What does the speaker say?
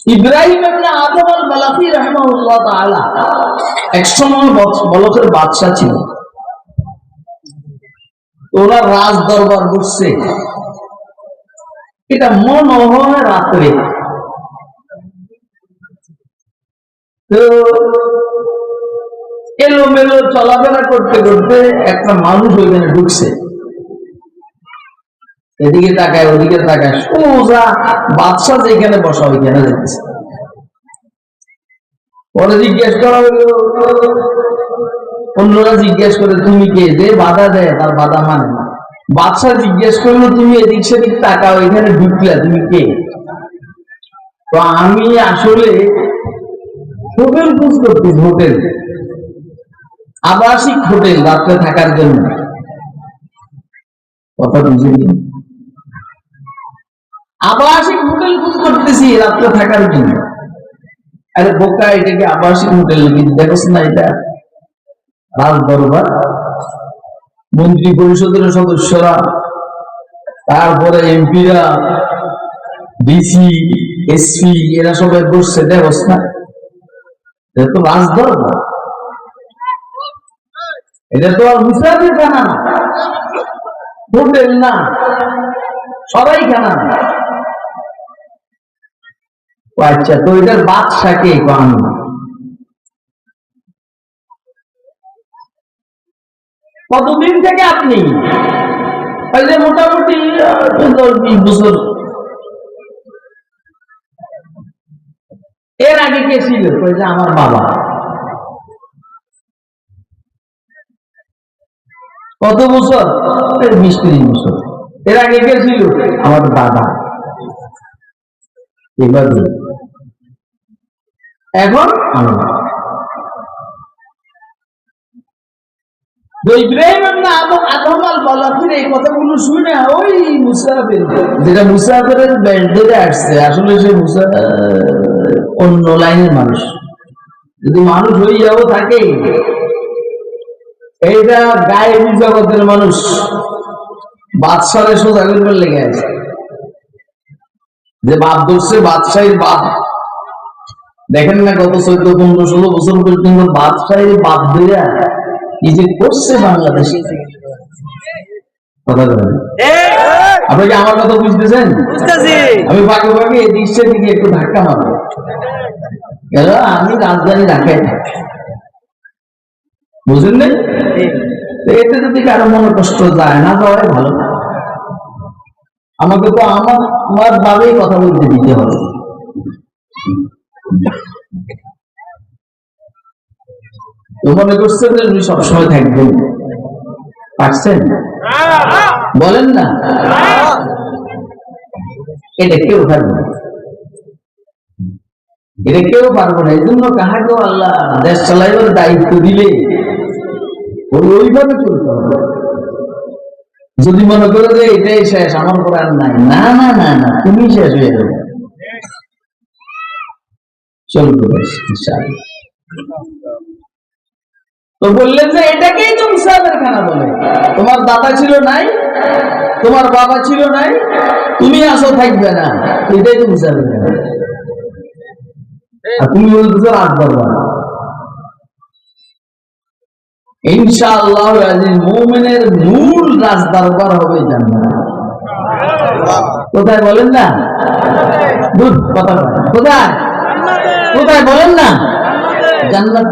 ইব্রাহিম ইবনে আদম আল-বালাখি রাহিমাহুল্লাহ তাআলা একসময় বলকের বাদশা ছিল। ওনার রাজ দরবার বসছে, এটা মনে হয় রাত্রে। তো এলোমেলো চলাফেরা করতে করতে একটা মানুষ ওইখানে ঢুকছে, এদিকে তাকায় ওদিকে তাকায়, সোজা বাদশা যেখানে বসা ওইখানে যেতেছে। পরে জিজ্ঞেস করা হলো, অন্যরা জিজ্ঞেস করে তুমি কে? যে বাধা দেয় তার বাধা মানে না। বাদশা জিজ্ঞেস করলো তুমি এদিক সেদিক তাকাও, এখানে ঢুকলা, তুমি কে? তো আমি আসলে হোটেল খোঁজ করছি, হোটেল, আবাসিক হোটেল রাত্রে থাকার জন্য। কথা বুঝিনি? আবাসিক হোটেল খোঁজ করতেছি রাত্রে থাকার জন্য। আরে বোকা, এটাকে আবাসিক হোটেল নাকি? দেখোস না এটা রাজ দরবার, মন্ত্রী পরিষদের সদস্যরা, তারপরে এমপিরা, ডিসি, এসপি, এরা সবাই বসছে, দেখোস না? এটা তো রাজ দরবার, এটা তো আর মুসাফির খানা না, হোটেল না, সবাই খানা না। আচ্ছা, তো এটার বাদশাকে কম কতদিন থেকে আপনি? মোটামুটি 10-20 বছর। এর আগে কে ছিল? আমার বাবা। কত বছর? 20-30 বছর। এর আগে কে ছিল? আমার দাদা। এবার এখন ইব্রাহিম ইবনে আদম আল-বালাখির এই কথাগুলো শুনে ওই মুসাফির, যেটা মুসাফিরের বেল্টে আসছে, আসলে সে অন্য লাইনের মানুষ। যদি মানুষ হইয়াও থাকে, এইটা গায়েবী জগতের মানুষ, বাদশারে সোজা করবার লেগে আছে। যে বাপ ধরছে, বাদশাহীর বাপ, দেখেন না গত 14-15-16 বছর পর্যন্ত বাদশাহীর বাপ ধরে কি যে করছে বাংলাদেশে। কথা বলেন, আপনি কি আমার কথা বুঝতেছেন? আমি বাগে বাগে এদিক সেদিকে একটু ধাক্কা মারবো। আমি রাজধানী ঢাকায় থাকি, বুঝলেন না? এতে যদি কারো মনে কষ্ট যায় না, যাওয়াই ভালো। আমাকে তো আমার ভাবেই কথা বলতে দিতে হবে। মনে করছেন যে উনি সবসময় থাকবেন, পারছেন? বলেন না, এটা কেউ পারবে না, এটা কেউ পারবো না। এই জন্য কাহাকেও আল্লাহ দেশ চালাইবার দায়িত্ব দিলে ওইভাবে চলতে হবে। যদি মনে করো যে এটাই শেষ, আমার পর আর নাই, না না না না, তুমি শেষ হয়ে যাবে, চলবে। তো বললেন যে এটাকেই তো মুসাফির খানা বলে। তোমার দাদা ছিল নাই, তোমার বাবা ছিল নাই, তুমি আসো থাকবে না, এটাই তো মুসাফির খানা। আর তুমি বলতেছো রাজ দরবার। ইনশাআল্লাহ মুমিনের মূল রাজ দরবার হবে জান্নাত। কোথায় বলেন না? কোথায় কোথায় বলেন না? জান্নাত।